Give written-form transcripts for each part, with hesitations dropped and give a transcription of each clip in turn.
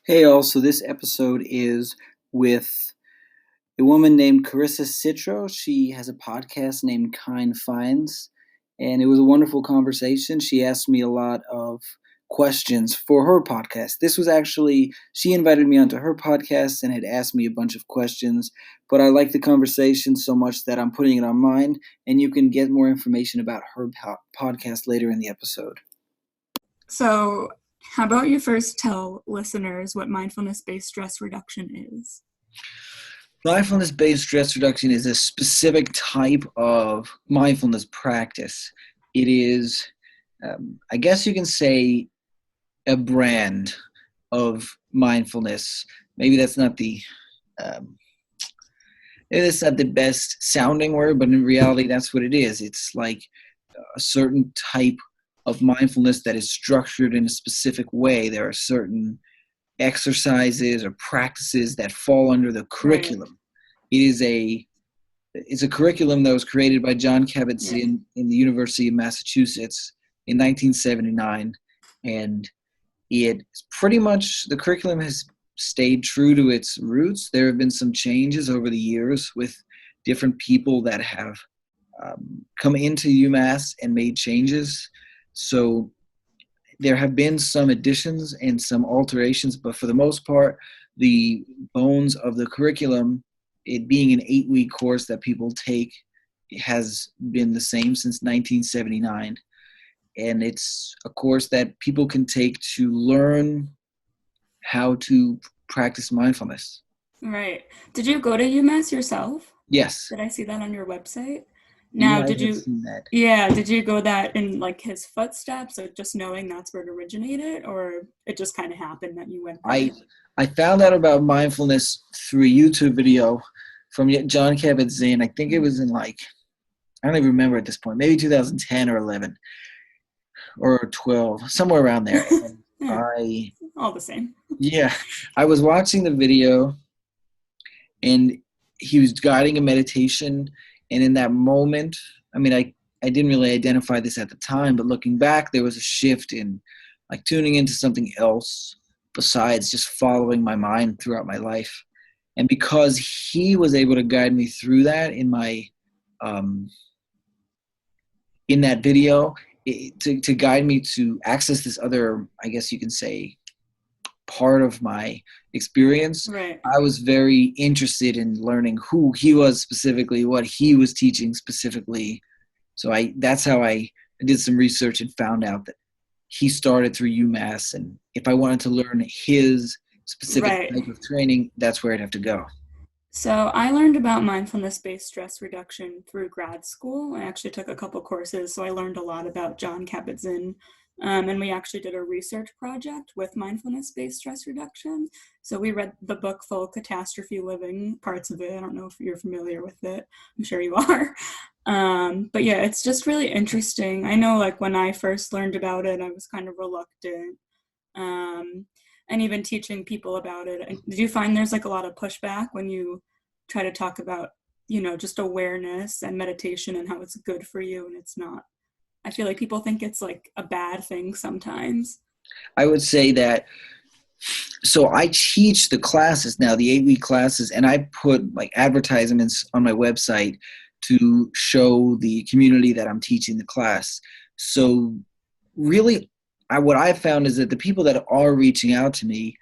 Hey, all. So this episode is with a woman named Carissa Citro. She has a podcast named Kind Finds, and it was a wonderful conversation. She asked me a lot of questions for her podcast. This was actually, she invited me onto her podcast and had asked me a bunch of questions, but I liked the conversation so much that I'm putting it on mine, and you can get more information about her podcast later in the episode. So, how about you first tell listeners what mindfulness-based stress reduction is? Mindfulness-based stress reduction is a specific type of mindfulness practice. It is, I guess you can say, a brand of mindfulness. Maybe that's not the best sounding word, but in reality, that's what it is. It's like a certain type of mindfulness that is structured in a specific way. There are certain exercises or practices that fall under the curriculum. Right. It's a curriculum that was created by John Kabat-Zinn in the University of Massachusetts in 1979, and it's pretty much, the curriculum has stayed true to its roots. There have been some changes over the years with different people that have come into UMass and made changes. So there have been some additions and some alterations, but for the most part, the bones of the curriculum, it being an 8-week course that people take, has been the same since 1979. And it's a course that people can take to learn how to practice mindfulness. Right. Did you go to UMass yourself? Yes. Did I see that on your website? Now, did you go that in like his footsteps, or just knowing that's where it originated, or it just kind of happened that you went there? I found out about mindfulness through a YouTube video from John Kabat-Zinn. I think it was in I don't even remember at this point, maybe 2010 or 11 or 12, somewhere around there. Yeah, all the same. Yeah, I was watching the video, and he was guiding a meditation. And in that moment, I mean, I didn't really identify this at the time, but looking back, there was a shift in tuning into something else besides just following my mind throughout my life. And because he was able to guide me through that in my in that video, to guide me to access this other, I guess you can say, part of my experience. Right. I was very interested in learning who he was specifically, what he was teaching specifically. So that's how I did some research and found out that he started through UMass, and if I wanted to learn his specific type of training, that's where I'd have to go. So I learned about mindfulness-based stress reduction through grad school. I actually took a couple courses, so I learned a lot about John Kabat-Zinn. And we actually did a research project with mindfulness-based stress reduction. So we read the book Full Catastrophe Living, parts of it. I don't know if you're familiar with it. I'm sure you are. But yeah, it's just really interesting. I know when I first learned about it, I was kind of reluctant. And even teaching people about it. And did you find there's a lot of pushback when you try to talk about, just awareness and meditation and how it's good for you and it's not? I feel like people think it's a bad thing sometimes. I would say that, so I teach the classes now, the 8-week classes, and I put advertisements on my website to show the community that I'm teaching the class. So really, what I've found is that the people that are reaching out to me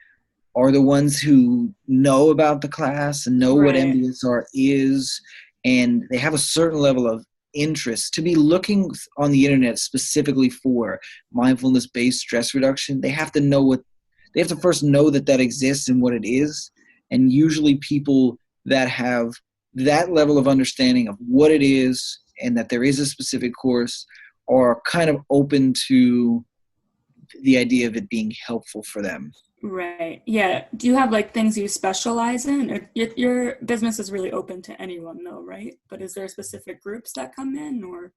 are the ones who know about the class and know what MBSR is, and they have a certain level of interest. To be looking on the internet specifically for mindfulness-based stress reduction, they have to first know that exists and what it is. And usually people that have that level of understanding of what it is and that there is a specific course are kind of open to the idea of it being helpful for them. Right. Yeah. Do you have things you specialize in? Your business is really open to anyone though, right? But is there specific groups that come in, or?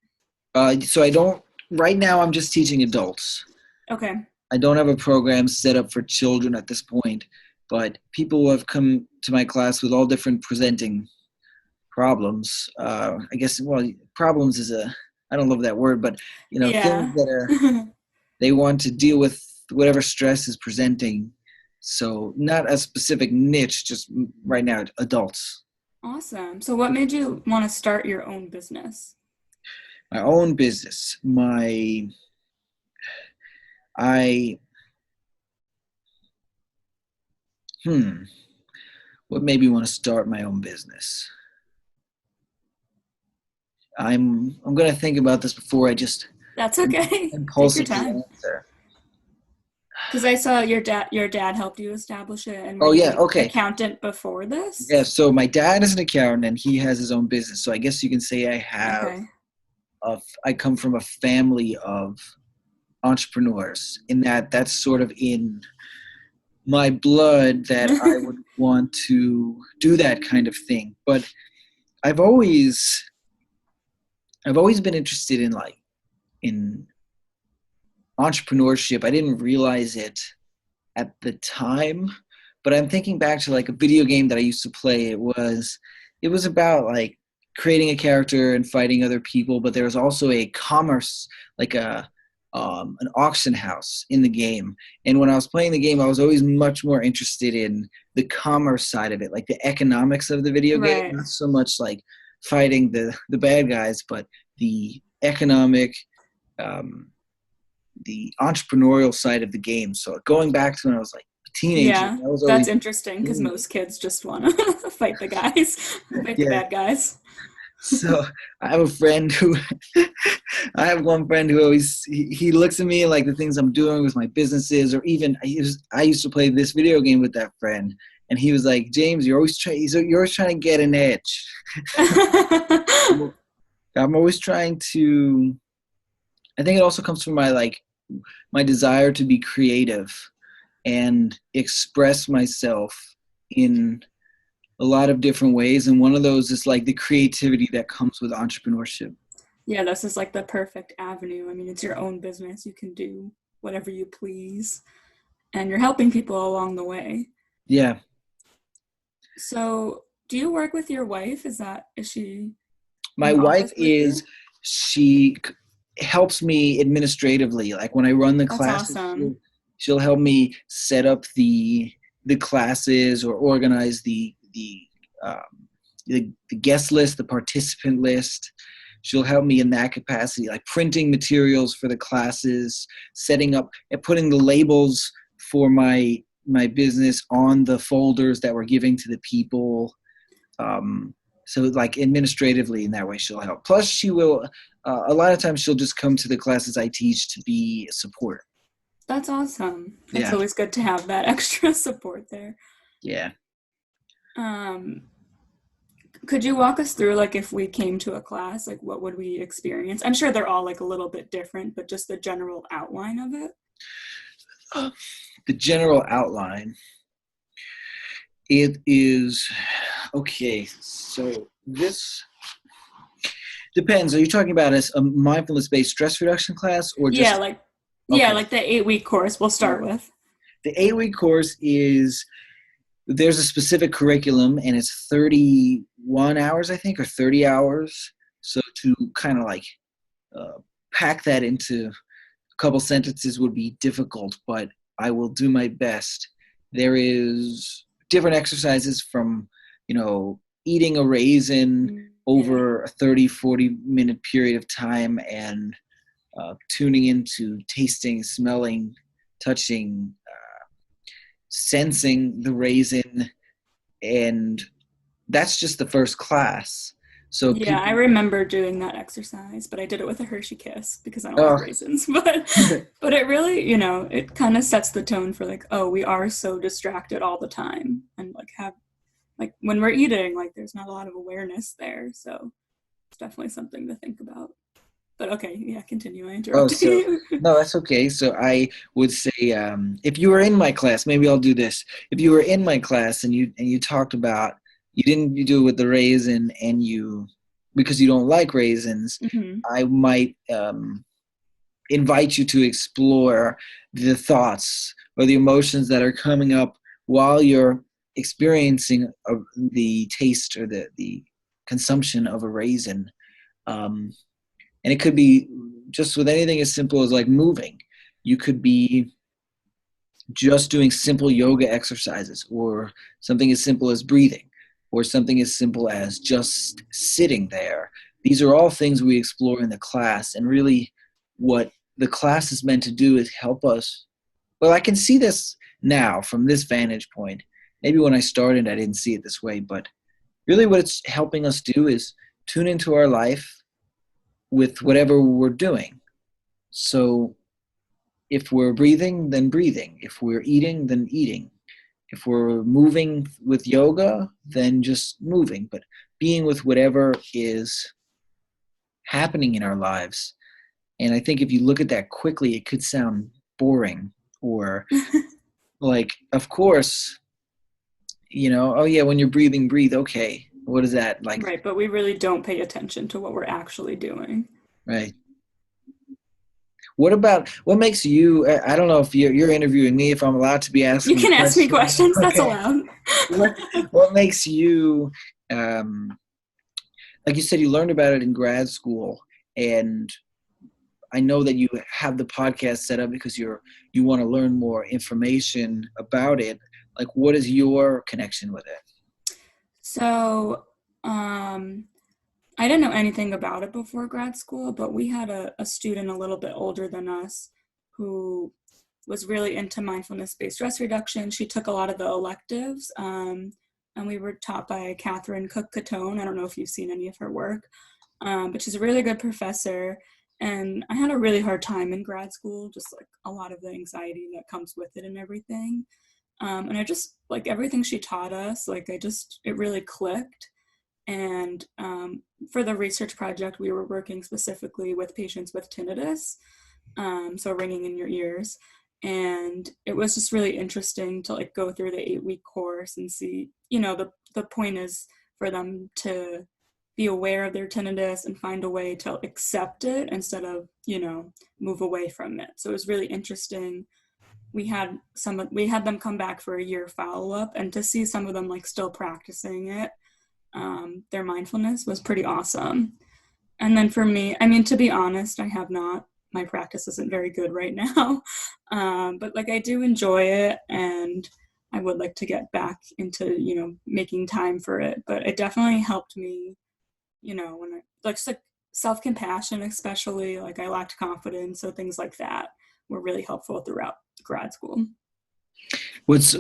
So I don't, right now I'm just teaching adults. Okay. I don't have a program set up for children at this point, but people have come to my class with all different presenting problems. I guess, problems is I don't love that word, but things that are, they want to deal with whatever stress is presenting. So not a specific niche, just right now, adults. Awesome. So what made you want to start your own business? My own business. I, hmm, what made me want to start my own business? I'm going to think about this before I just That's okay. Take your impulsively time. answer. Because I saw your dad helped you establish it, and were Oh you yeah, an okay. accountant before Yeah, this? so my dad is an accountant and he has his own business. So I guess you can say Okay. I come from a family of entrepreneurs in that that's sort of in my blood that I would want to do that kind of thing. But I've always I've always been interested in in entrepreneurship. I didn't realize it at the time, but I'm thinking back to like a video game that I used to play. It was about like creating a character and fighting other people, but there was also a commerce, like an auction house in the game. And when I was playing the game, I was always much more interested in the commerce side of it, like the economics of the video game, Right. not so much like fighting the bad guys, but the economic um, the entrepreneurial side of the game. So going back to when I was like a teenager, Yeah, that was that's always interesting because me. most kids just want to fight the guys, fight the Yeah. bad guys. So I have a friend who I have one friend who always he looks at me like the things I'm doing with my businesses, or even I used to play this video game with that friend, and he was like, James, you're always trying to get an edge. I'm always trying to. I think it also comes from my desire to be creative and express myself in a lot of different ways. And one of those is like the creativity that comes with entrepreneurship. Yeah, this is like the perfect avenue. I mean, it's your own business. You can do whatever you please, and you're helping people along the way. Yeah. So, do you work with your wife? Is she in My the wife office with you? she helps me administratively. Like when I run the That's classes, awesome. she'll help me set up the classes or organize the guest list, the participant list. She'll help me in that capacity, like printing materials for the classes, setting up and putting the labels for my business on the folders that we're giving to the people. Um, so like administratively in that way she'll help. Plus she will a lot of times she'll just come to the classes I teach to be support. That's awesome. It's Yeah. always good to have that extra support there. Yeah. Um, could you walk us through like if we came to a class, like what would we experience? I'm sure they're all like a little bit different, but just the general outline of it. The general outline, it is okay. So this depends. Are you talking about as a mindfulness-based stress reduction class or Yeah, just like yeah, okay? like the 8-week course we'll All start right. with. The 8-week course is there's a specific curriculum and it's 31 hours, I think, or 30 hours. So to kind of like uh, pack that into a couple sentences would be difficult, but I will do my best. There is different exercises from, eating a raisin Yeah. over a 30-40 minute period of time and tuning into tasting, smelling, touching, sensing the raisin. And that's just the first class. So Yeah, I people, remember doing that exercise, but I did it with a Hershey Kiss because I don't like oh, raisins. But it really, it kind of sets the tone for like, oh, we are so distracted all the time, and like have like when we're eating, like there's not a lot of awareness there. So it's definitely something to think about. But okay, yeah, continue. I oh, interrupted so you. no, that's okay. So I would say, if you were in my class, maybe I'll do this. If you were in my class and you talked about you do it with the raisin and you because you don't like raisins, Hmm. I might invite you to explore the thoughts or the emotions that are coming up while you're experiencing the taste or the consumption of a raisin. Um, and it could be just with anything as simple as like moving. You could be just doing simple yoga exercises, or something as simple as breathing, or something as simple as just sitting there. These are all things we explore in the class, and really what the class is meant to do is help us. Well, I can see this now from this vantage point. Maybe when I started, I didn't see it this way, but really what it's helping us do is tune into our life with whatever we're doing. So if we're breathing, then breathing. If we're eating, then eating. If we're moving with yoga, then just moving, but being with whatever is happening in our lives. And I think if you look at that quickly, it could sound boring, or like, of course, oh yeah, when you're breathing, breathe. Okay. What is that like? Right, but we really don't pay attention to what we're actually doing. Right. What makes you, I don't know if you're interviewing me, if I'm allowed to be You asking can ask me questions. questions, that's Okay. allowed. What makes you, like you said, you learned about it in grad school, and I know that you have the podcast set up because you want to learn more information about it. Like, what is your connection with it? So, I didn't know anything about it before grad school, but we had a student a little bit older than us who was really into mindfulness-based stress reduction. She took a lot of the electives, and we were taught by Catherine Cook-Catone. I don't know if you've seen any of her work, but she's a really good professor. And I had a really hard time in grad school, just like a lot of the anxiety that comes with it and everything. And I just, like everything she taught us, like it really clicked. And for the research project, we were working specifically with patients with tinnitus, so ringing in your ears. And it was just really interesting to like go through the 8-week course and see, the point is for them to be aware of their tinnitus and find a way to accept it instead of, move away from it. So it was really interesting. We had them come back for a year follow-up, and to see some of them like still practicing it, their mindfulness was pretty awesome. And then for me, I mean, to be honest, my practice isn't very good right now. But like I do enjoy it, and I would like to get back into, making time for it. But it definitely helped me, when I like just like self-compassion, especially like I lacked confidence. So things like that were really helpful throughout grad school. What's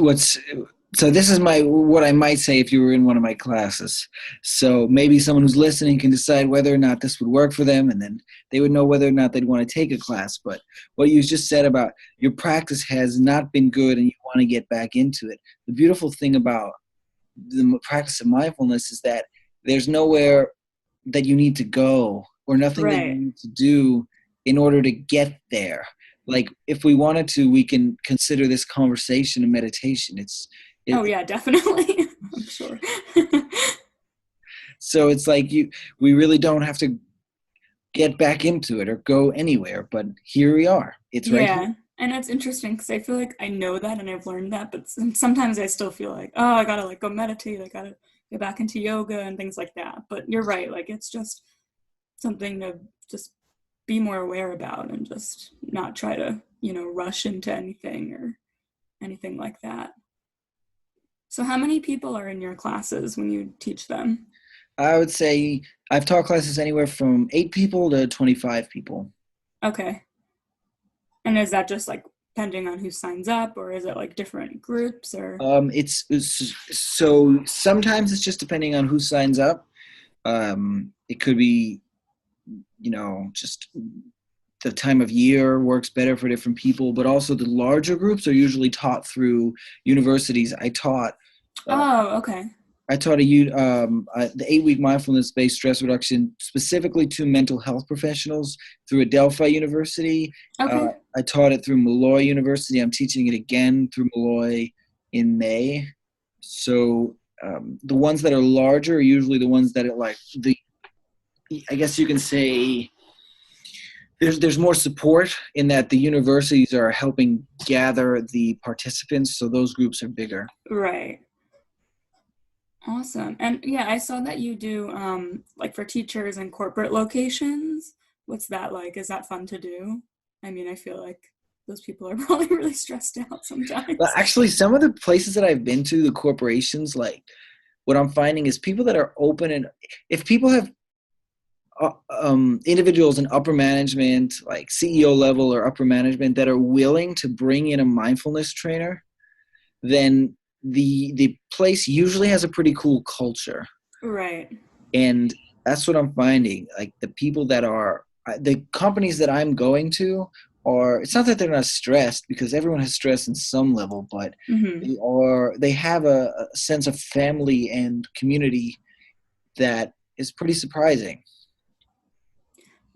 so this is what I might say if you were in one of my classes. So maybe someone who's listening can decide whether or not this would work for them, and then they would know whether or not they'd want to take a class. But what you just said about your practice has not been good and you want to get back into it. The beautiful thing about the practice of mindfulness is that there's nowhere that you need to go, or nothing that you Right. need to do in order to get there. Like if we wanted to, we can consider this conversation a meditation. Oh It, yeah, definitely. I'm sure. so it's like we really don't have to get back into it or go anywhere, but here we are. It's right here. Yeah, and it's interesting because I feel like I know that and I've learned that, but sometimes I still feel like, oh, I gotta like go meditate, I gotta get back into yoga and things like that. But you're right, like it's just something to just be more aware about and just not try to, rush into anything or anything like that. So how many people are in your classes when you teach them? I would say I've taught classes anywhere from 8 people to 25 people. Okay. And is that just like depending on who signs up, or is it like different groups or? It's so sometimes it's just depending on who signs up. It could be, just the time of year works better for different people, but also the larger groups are usually taught through universities. Uh, Oh, okay. I taught the 8-week mindfulness-based stress reduction specifically to mental health professionals through Adelphi University. Okay. I taught it through Malloy University. I'm teaching it again through Malloy in May. So the ones that are larger are usually the ones that are like I guess you can say there's more support in that the universities are helping gather the participants, so those groups are bigger. Right. Awesome. And yeah, I saw that you do like for teachers in corporate locations. What's that like? Is that fun to do? I mean, I feel like. those people are probably really stressed out But sometimes. actually, some of the places that I've been to, the corporations, like what I'm finding is people that are open, and if people have individuals in upper management, like CEO level or upper management, that are willing to bring in a mindfulness trainer, then the place usually has a pretty cool culture. Right. And that's what I'm finding. Like the people that are the companies that I'm going to are, it's not that they're not stressed, because everyone has stress in some level, but Mm-hmm. they have a sense of family and community that is pretty surprising.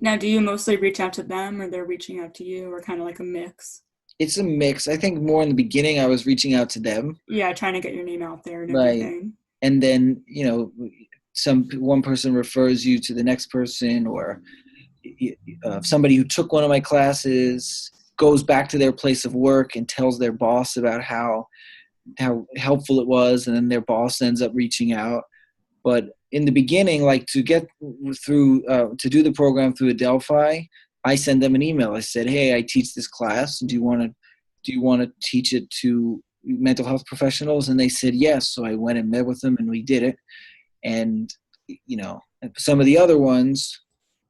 Now, do you mostly reach out to them, or they're reaching out to you, or kind of like a mix? It's a mix. I think more in the beginning I was reaching out to them, Yeah, trying to get your name out there and like, everything. and then one person refers you to the next person, or somebody who took one of my classes goes back to their place of work and tells their boss about how helpful it was, and then their boss ends up reaching out. But in the beginning, like to get through to do the program through Adelphi, I send them an email. I said, hey, I teach this class. Do you want to teach it to mental health professionals? And they said yes. So I went and met with them and we did it. And some of the other ones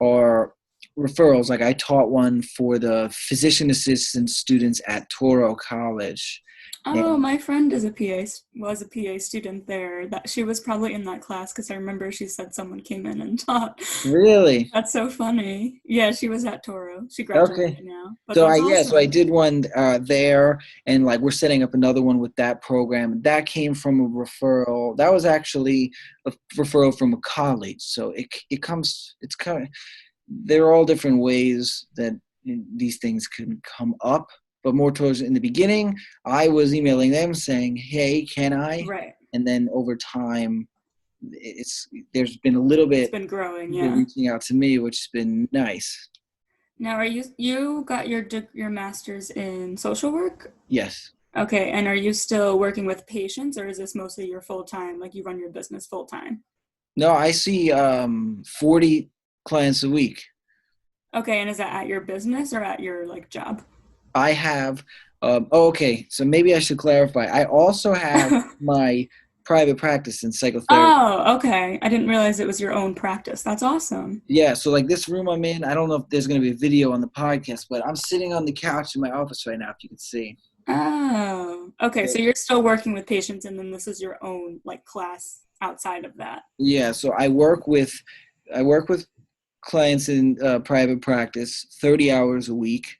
are referrals. Like I taught one for the physician assistant students at Toro College. Oh, And my friend is was a PA student there. That she was probably in that class because I remember she said someone came in and taught. really, That's so funny. Yeah, she was at Toro. She graduated okay. now, but So that's I awesome. did one there, and like we're setting up another one with that program. That came from a referral. That was actually a referral from a college. So it comes. It's kind of, there are all different ways that these things can come up. But more towards in the beginning, I was emailing them saying, "Hey, can I?" Right. And then over time, it's there's been a little It's bit been growing, people yeah. reaching out to me, which has been nice. Now, are you got your master's in social work? Yes. Okay, and are you still working with patients, or is this mostly your full time, like you run your business full time? No, I see 40 clients a week. Okay, and is that at your business or at your like job? I have, okay, so maybe I should clarify. I also have my private practice in psychotherapy. Oh, okay. I didn't realize it was your own practice. That's awesome. Yeah, so like this room I'm in, I don't know if there's going to be a video on the podcast, but I'm sitting on the couch in my office right now, if you can see. Oh, okay. Yeah, So you're still working with patients, and then this is your own like class outside of that. yeah, so I work with clients in private practice 30 hours a week,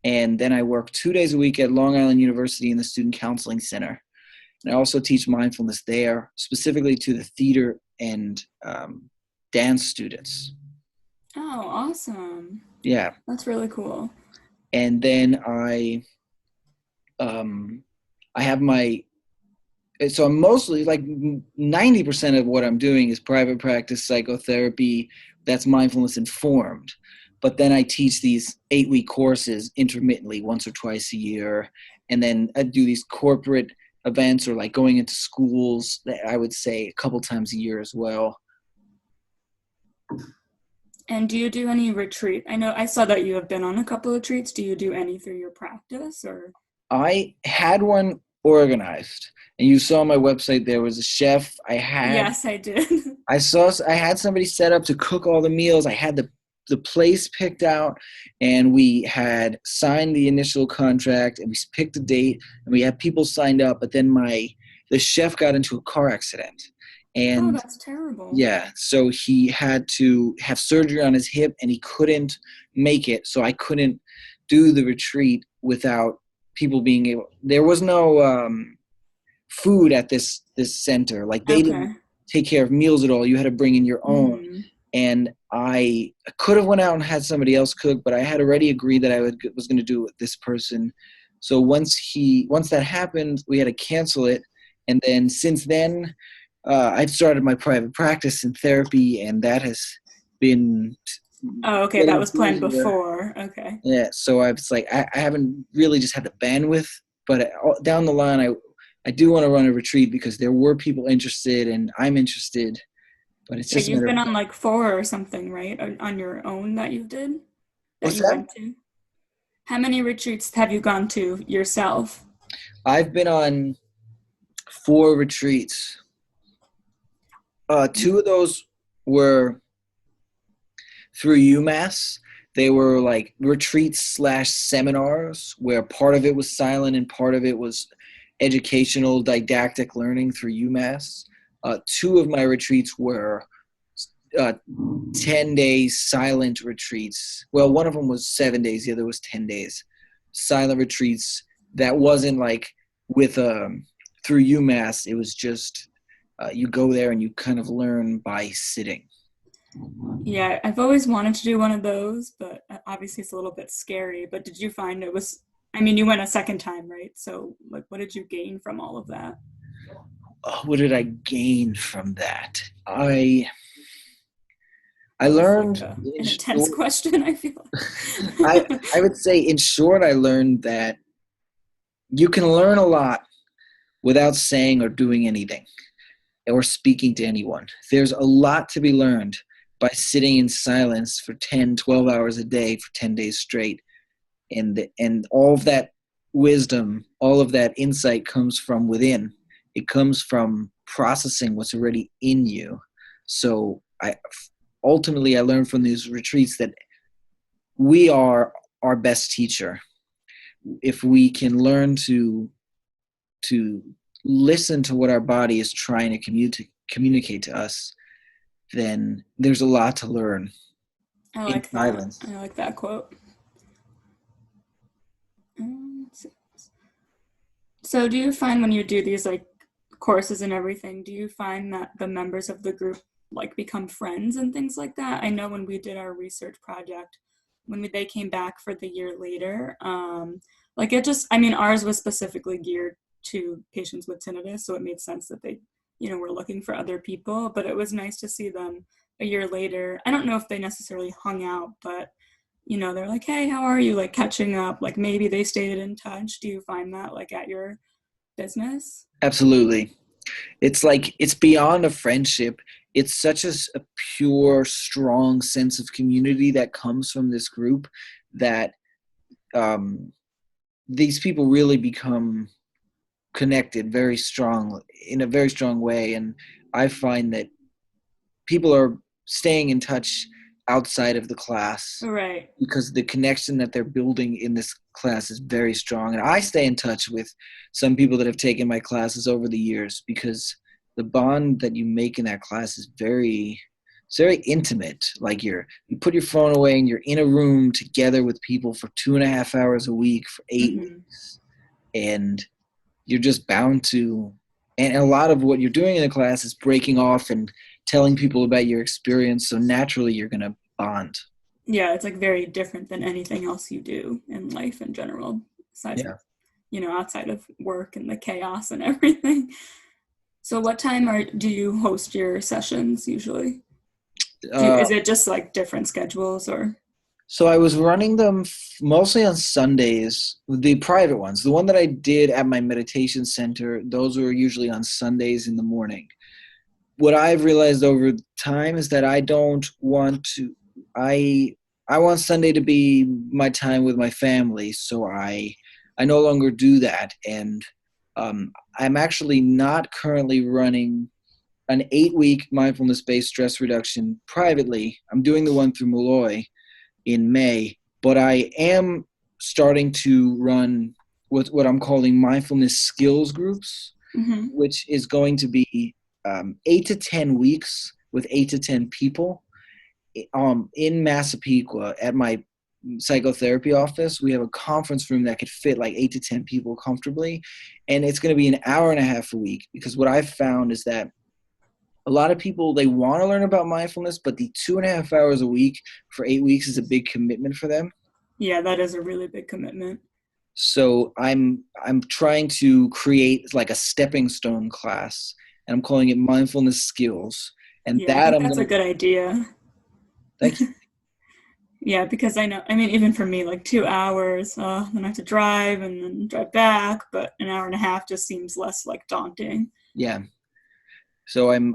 and then I work 2 days a week at Long Island University in the Student Counseling Center. And I also teach mindfulness there, specifically to the theater and dance students. Oh, awesome. Yeah, That's really cool. and then um, I have my, so I'm mostly like 90% of what I'm doing is private practice psychotherapy that's mindfulness informed. But then I teach these 8-week courses intermittently, once or twice a year. And then I do these corporate events, or like going into schools, that I would say a couple times a year as well. And do you do any retreat? I know I saw that you have been on a couple of retreats. Do you do any through your practice or? I had one organized, and you saw on my website there was a chef. Yes, I did. I had somebody set up to cook all the meals. I had the place picked out, and we had signed the initial contract, and we picked a date, and we had people signed up. But then the chef got into a car accident, Oh, and that's terrible. yeah, so he had to have surgery on his hip, and he couldn't make it. So I couldn't do the retreat without people being able. There was no food at this center. Like they didn't Okay. take care of meals at all. You had to bring in your own. Hmm. And I could have went out and had somebody else cook, but I had already agreed that was going to do it with this person. So once that happened, we had to cancel it. And then since then, I've started my private practice in therapy, and that has been Oh, okay. That getting was planned busier. before. Okay. Yeah, so I was like, I haven't really just had the bandwidth, but down the line, I do want to run a retreat because there were people interested, and I'm interested, but it's Yeah, just a you've matter been of, on like four or something, right? On your own that you did, that what's you that? went to. How many retreats have you gone to yourself? I've been on 4 retreats. Two of those were through UMass. They were like retreats slash seminars where part of it was silent and part of it was educational didactic learning through UMass. Two of my retreats were uh, 10 days silent retreats. Well, one of them was 7 days, the other was 10 days. Silent retreats that wasn't like with through UMass. It was just you go there and you kind of learn by sitting. Yeah, I've always wanted to do one of those, but obviously it's a little bit scary. But did you find it was, I mean, you went a second time, right? So, like, what did you gain from all of that? What did I gain from that? I It's like learned in an intense short. question, I feel. I would say in short, I learned that you can learn a lot without saying or doing anything or speaking to anyone. There's a lot to be learned by sitting in silence for 10, 12 hours a day for 10 days straight. And all of that wisdom, all of that insight comes from within. It comes from processing what's already in you. So ultimately I learned from these retreats that we are our best teacher. If we can learn to listen to what our body is trying to communicate to us, then there's a lot to learn I in like that. silence. I like that quote. So, do you find when you do these like courses and everything, do you find that the members of the group like become friends and things like that? I know when we did our research project, they came back for the year later, like it just, I mean, ours was specifically geared to patients with tinnitus, so it made sense that they, were looking for other people. But it was nice to see them a year later. I don't know if they necessarily hung out, but they're like, hey, how are you? Like catching up, like maybe they stayed in touch. Do you find that like at your business? Absolutely. It's like it's beyond a friendship. It's such a pure, strong sense of community that comes from this group that um, these people really become connected very strong in a very strong way. And I find that people are staying in touch outside of the class Right. because the connection that they're building in this class is very strong. And I stay in touch with some people that have taken my classes over the years because the bond that you make in that class is it's very intimate. Like you put your phone away and you're in a room together with people for 2.5 hours a week for 8 weeks. And you're just bound to, and a lot of what you're doing in the class is breaking off and telling people about your experience. So naturally you're going to bond. Yeah, it's like very different than anything else you do in life in general, aside from, Yeah. outside of work and the chaos and everything. So what time do you host your sessions usually? Uh, Is it just like different schedules or? so I was running them mostly on Sundays, the private ones. The one that I did at my meditation center, those were usually on Sundays in the morning. What I've realized over time is that I don't want to. I want Sunday to be my time with my family, so I no longer do that, and I'm actually not currently running an 8-week mindfulness-based stress reduction privately. I'm doing the one through Malloy in May, but I am starting to run what I'm calling mindfulness skills groups, Mm-hmm. which is going to be 8 to 10 weeks with 8 to 10 people in Massapequa at my psychotherapy office. We have a conference room that could fit like 8 to 10 people comfortably, and it's going to be an hour and a half a week. Because what I've found is that a lot of people, they want to learn about mindfulness, but the 2.5 hours a week for 8 weeks is a big commitment for them. Yeah, that is a really big commitment. So I'm trying to create like a stepping stone class, and I'm calling it Mindfulness Skills. And Yeah, I that think I'm that's a gonna good idea. thank you. Yeah, because I know, I mean, even for me, like 2 hours, then I have to drive and then drive back, but an hour and a half just seems less like daunting. Yeah. So I'm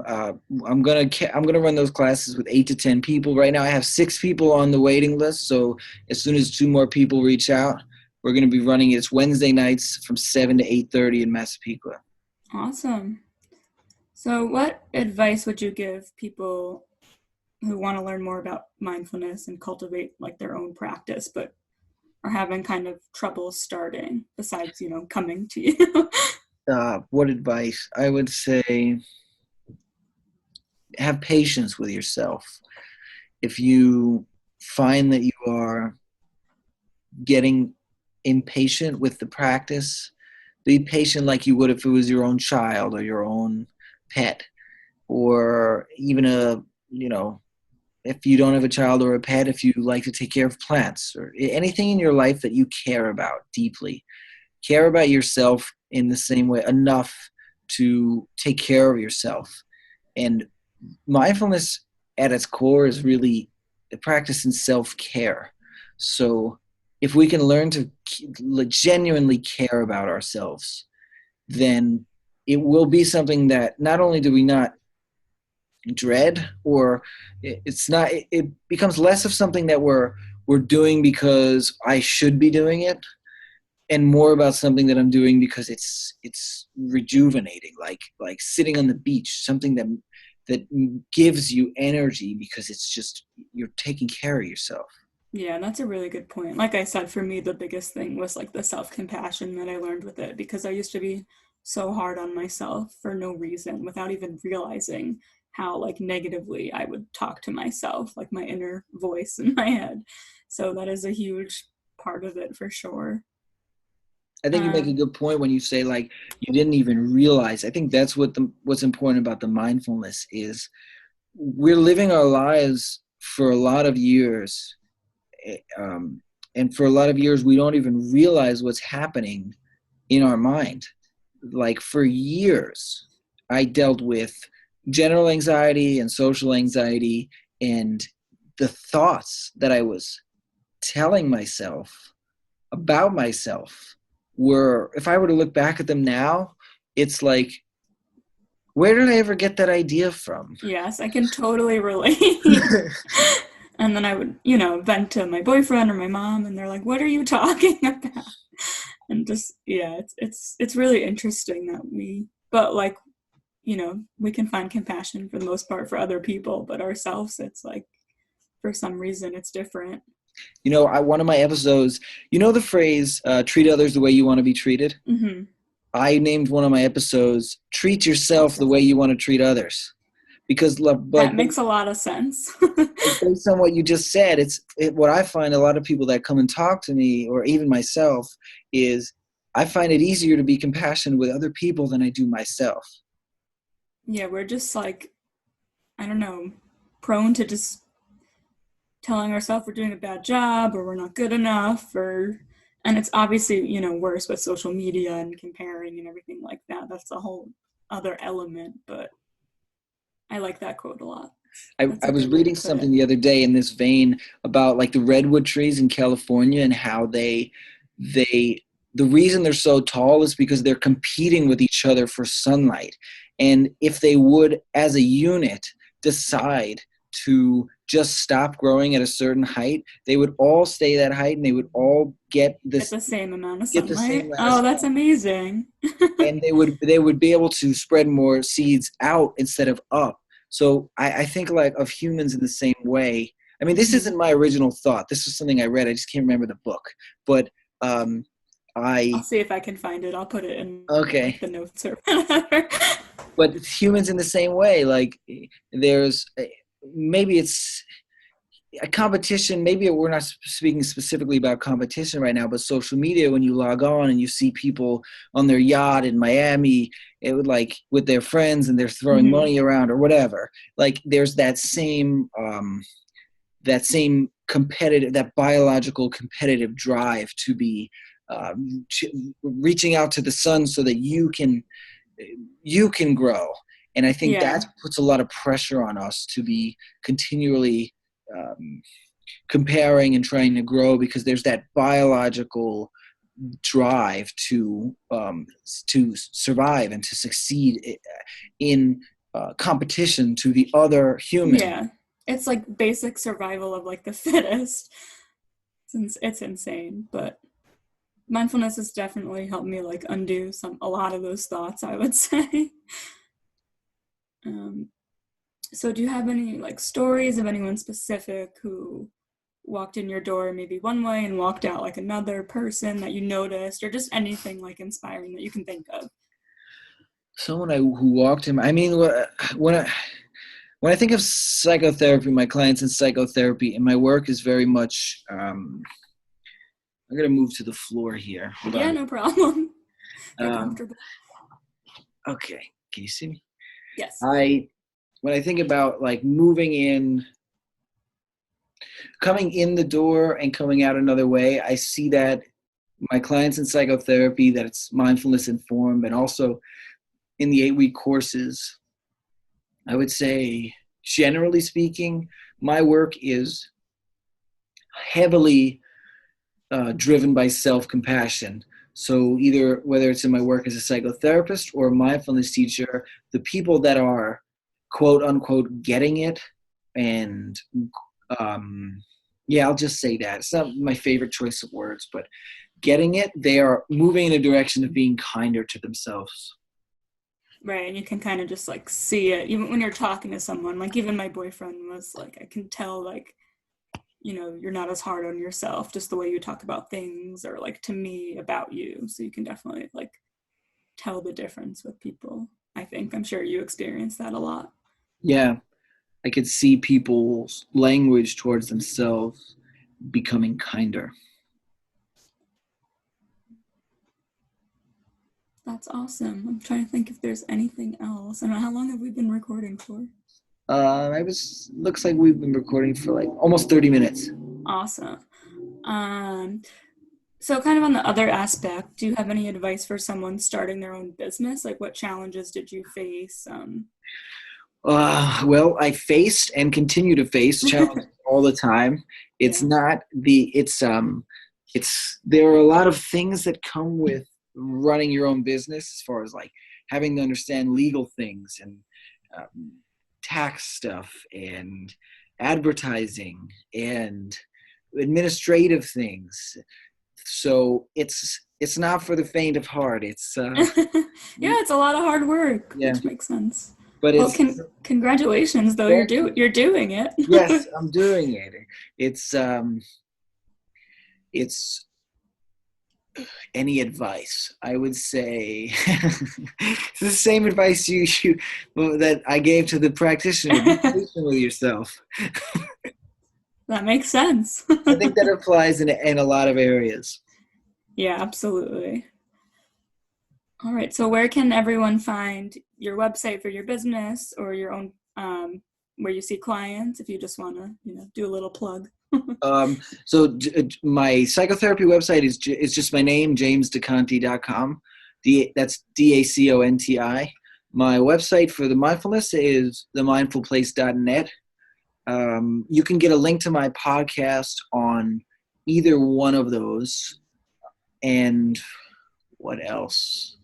gonna run those classes with 8 to 10 people. Right now, I have 6 people on the waiting list. So as soon as 2 more people reach out, we're gonna be running it. It's Wednesday nights from 7 to 8:30 in Massapequa. Awesome. So, what advice would you give people who want to learn more about mindfulness and cultivate like their own practice, but are having kind of trouble starting? Besides, coming to you. What advice? I would say have patience with yourself. If you find that you are getting impatient with the practice, be patient like you would if it was your own child or your own pet, or even if you don't have a child or a pet, if you like to take care of plants or anything in your life that you care about deeply. Care about yourself in the same way enough to take care of yourself. And mindfulness at its core is really the practice in self-care. So if we can learn to genuinely care about ourselves, then it will be something that not only do we not dread, or it becomes less of something that we're doing because I should be doing it, and more about something that I'm doing because it's rejuvenating, like sitting on the beach, something that gives you energy because it's just you're taking care of yourself. Yeah, that's a really good point. Like I said, for me, the biggest thing was like the self compassion that I learned with it because I used to be so hard on myself for no reason without even realizing how like negatively I would talk to myself, like my inner voice in my head. So that is a huge part of it for sure. I think you make a Um, good point when you say like you didn't even realize. I think that's what's important about the mindfulness is we're living our lives for a lot of years, and for a lot of years we don't even realize what's happening in our mind. Like for years I dealt with general anxiety and social anxiety, and the thoughts that I was telling myself about myself were, if I were to look back at them now, it's like, where did I ever get that idea from? yes, I can totally relate. And then I would, vent to my boyfriend or my mom, and they're like, "What are you talking about?" And just yeah, it's really interesting that but like we can find compassion for the most part for other people, but ourselves, it's like for some reason it's different. One of my episodes, the phrase, treat others the way you want to be treated? Hmm. I named one of my episodes, treat yourself the way you want to treat others. Because That makes a lot of sense. based on what you just said, what I find a lot of people that come and talk to me, or even myself, is I find it easier to be compassionate with other people than I do myself. Yeah, we're just like, I don't know, prone to just telling ourselves we're doing a bad job or we're not good enough, or and it's obviously worse with social media and comparing and everything like that. That's a whole other element, but I like that quote a lot. That's I a was good way to reading put it. something the other day in this vein about like the redwood trees in California and how they the reason they're so tall is because they're competing with each other for sunlight. And if they would, as a unit, decide to just stop growing at a certain height, they would all stay that height and they would all Get the same amount of get the same sunlight. amount of Oh, that's sun, amazing. and they would be able to spread more seeds out instead of up. So I think like of humans in the same way. I mean, this Hmm. isn't my original thought. This was something I read. I just can't remember the book. But I'll I see if I can find it. I'll put it in like okay. the notes or whatever. But humans in the same way. Like there's maybe it's a competition. Maybe we're not speaking specifically about competition right now, but social media, when you log on and you see people on their yacht in Miami, it would like with their friends and they're throwing Hmm. money around or whatever. Like there's that same competitive, that biological competitive drive to be reaching out to the sun so that you can grow. And I think that Yeah. puts a lot of pressure on us to be continually um, comparing and trying to grow, because there's that biological drive to survive and to succeed in competition to the other human. Yeah. It's like basic survival of like the fittest. Since it's insane, but mindfulness has definitely helped me like undo a lot of those thoughts, I would say. So do you have any like stories of anyone specific who walked in your door maybe one way and walked out like another person that you noticed, or just anything like inspiring that you can think of? Someone who walked in, I mean, when I think of psychotherapy, my clients in psychotherapy, and my work is very much, I'm going to move to the floor here. Hold Yeah, on. no problem. You're comfortable. Okay. Can you see me? Yes. When I think about like moving in, coming in the door and coming out another way, I see that my clients in psychotherapy, that it's mindfulness informed, and also in the 8-week courses, I would say, generally speaking, my work is heavily driven by self-compassion. So either whether it's in my work as a psychotherapist or a mindfulness teacher, the people that are quote unquote getting it, and I'll just say that. It's not my favorite choice of words, but getting it, they are moving in a direction of being kinder to themselves. Right, and you can kind of just like see it even when you're talking to someone. Like even my boyfriend was like, I can tell like, you're not as hard on yourself, just the way you talk about things, or like to me about you. So you can definitely like tell the difference with people. I'm sure you experience that a lot. Yeah, I could see people's language towards themselves becoming kinder. That's awesome. I'm trying to think if there's anything else. I don't know, how long have we been recording for? Looks like we've been recording for like almost 30 minutes. Awesome. So kind of on the other aspect, do you have any advice for someone starting their own business? Like what challenges did you face? Well, I faced and continue to face challenges all the time. It's there are a lot of things that come with running your own business, as far as like having to understand legal things and tax stuff and advertising and administrative things. So it's not for the faint of heart. It's yeah, it's a lot of hard work, yeah, which makes sense. but Well, congratulations though. You're doing it. Yes, I'm doing it. It's any advice, I would say it's the same advice you that I gave to the practitioner. Be patient with yourself. That makes sense. I think that applies in a lot of areas. Yeah, absolutely. All right. So where can everyone find your website for your business, or your own, where you see clients, if you just want to, do a little plug? So my psychotherapy website is just my name, jamesdeconti.com. That's DACONTI. My website for the mindfulness is themindfulplace.net. You can get a link to my podcast on either one of those. And what else?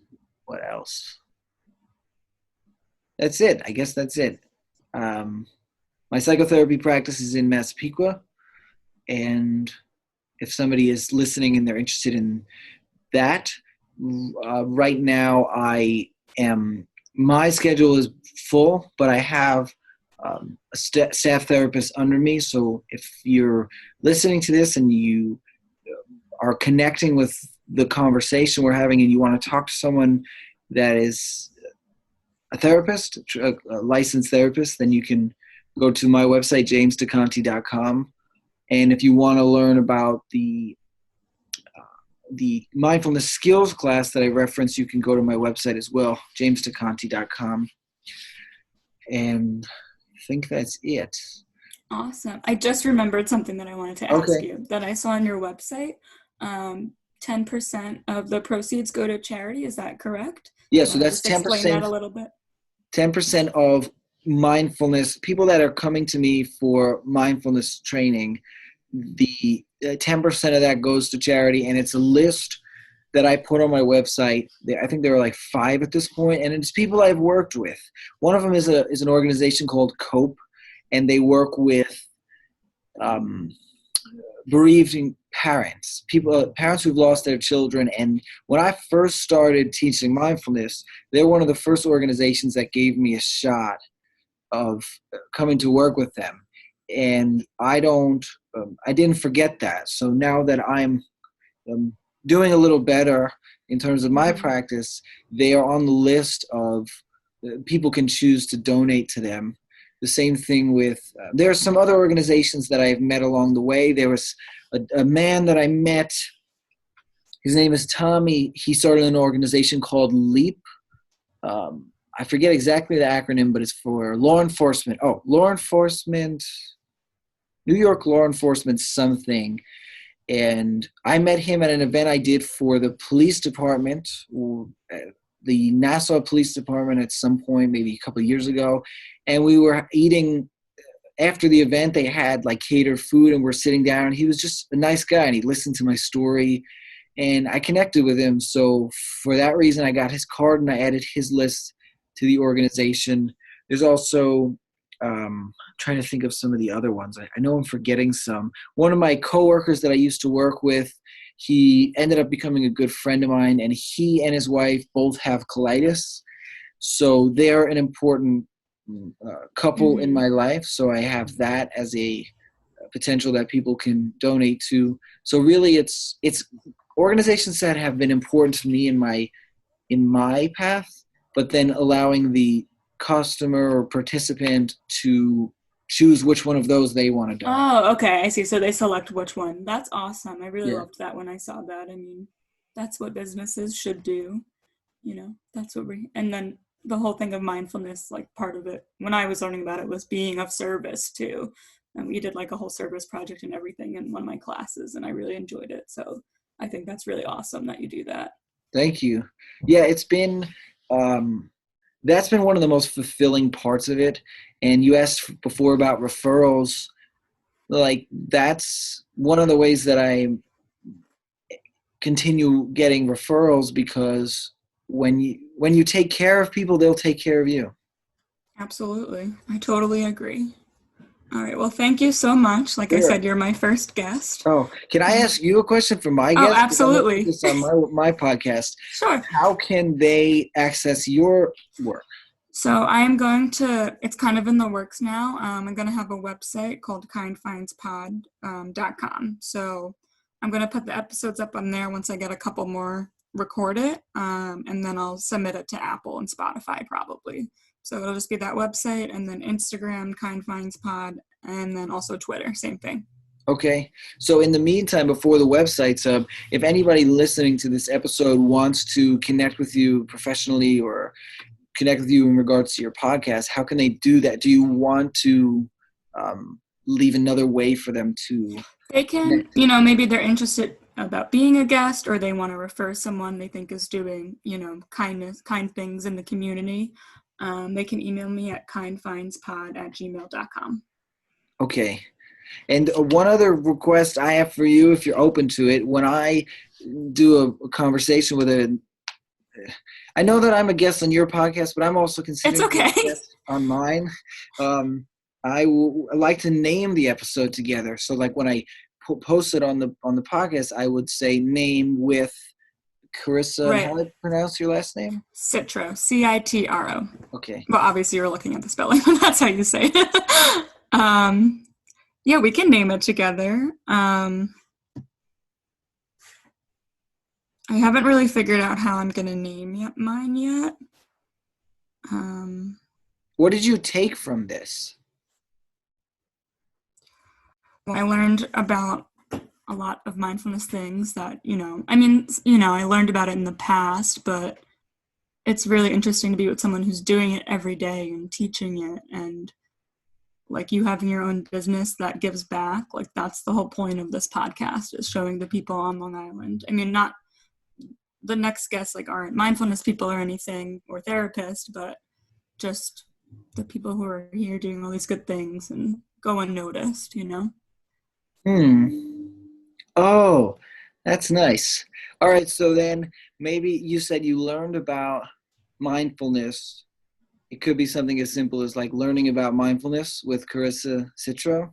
That's it. I guess that's it. My psychotherapy practice is in Massapequa. And if somebody is listening and they're interested in that, right now my schedule is full, but I have a staff therapist under me. So if you're listening to this and you are connecting with the conversation we're having and you want to talk to someone that is a therapist, a licensed therapist, then you can go to my website, jamesdeconti.com. And if you want to learn about the mindfulness skills class that I referenced, you can go to my website as well, jamesdeconti.com. And I think that's it. Awesome. I just remembered something that I wanted to ask you that I saw on your website. 10% of the proceeds go to charity. Is that correct? Yeah, so that's 10%. Explain that a little bit. 10% of mindfulness, people that are coming to me for mindfulness training, the 10% of that goes to charity, and it's a list that I put on my website. I think there are like 5 at this point, and it's people I've worked with. One of them is an organization called Cope, and they work with um, bereaved parents, parents who've lost their children. And when I first started teaching mindfulness, they're one of the first organizations that gave me a shot of coming to work with them. And I didn't forget that. So now that I'm doing a little better in terms of my practice, they are on the list of people can choose to donate to them. The same thing with, there are some other organizations that I've met along the way. There was a man that I met, his name is Tommy. He started an organization called LEAP. I forget exactly the acronym, but it's for law enforcement. Oh, law enforcement, New York law enforcement something. And I met him at an event I did for the police department, the Nassau Police Department at some point, maybe a couple of years ago. And we were eating after the event. They had like catered food and we're sitting down. He was just a nice guy and he listened to my story and I connected with him. So for that reason, I got his card and I added his list to the organization. There's also, trying to think of some of the other ones. I know I'm forgetting some. One of my coworkers that I used to work with, he ended up becoming a good friend of mine, and he and his wife both have colitis. So they're an important couple in my life. So I have that as a potential that people can donate to. So really it's organizations that have been important to me in my path, but then allowing the customer or participant to choose which one of those they want to donate. Oh, okay. I see. So they select which one. That's awesome. I really Yeah. loved that when I saw that. I mean, that's what businesses should do. That's what and then the whole thing of mindfulness, like part of it, when I was learning about it, was being of service too. And we did like a whole service project and everything in one of my classes, and I really enjoyed it. So I think that's really awesome that you do that. Thank you. Yeah, it's been, that's been one of the most fulfilling parts of it. And you asked before about referrals. Like that's one of the ways that I continue getting referrals, because when you take care of people, they'll take care of you. Absolutely. I totally agree. All right. Well, thank you so much. Like I Sure. said, you're my first guest. Oh, can I ask you a question for my Oh, guest? 'Cause I'm gonna put absolutely. this on my podcast. Sure. How can they access your work? So it's kind of in the works now. I'm going to have a website called kindfindspod.com. So I'm going to put the episodes up on there once I get a couple more recorded, and then I'll submit it to Apple and Spotify probably. So it'll just be that website, and then Instagram, kindfindspod, and then also Twitter, same thing. Okay. So in the meantime, before the website's up, if anybody listening to this episode wants to connect with you professionally or connect with you in regards to your podcast, how can they do that? Do you want to leave another way for them to? They can, maybe they're interested about being a guest, or they want to refer someone they think is doing, kind things in the community. They can email me at kindfindspod@gmail.com. Okay. And one other request I have for you, if you're open to it, when I do a conversation with I know that I'm a guest on your podcast, but I'm also considering It's okay. being a guest on mine. I like to name the episode together. So like when I post it on the podcast, I would say name with Carissa. Right. How do I pronounce your last name? Citro, Citro. Okay. Well, obviously you're looking at the spelling, but that's how you say it. Yeah, we can name it together. I haven't really figured out how I'm going to name mine yet. What did you take from this? I learned about a lot of mindfulness things that, I learned about it in the past, but it's really interesting to be with someone who's doing it every day and teaching it, and like you having your own business that gives back. Like that's the whole point of this podcast, is showing the people on Long Island. I mean, not the next guests like aren't mindfulness people or anything, or therapists, but just the people who are here doing all these good things and go unnoticed, Oh, That's nice. All right, so then maybe you said you learned about mindfulness. It could be something as simple as like learning about mindfulness with Carissa Citro.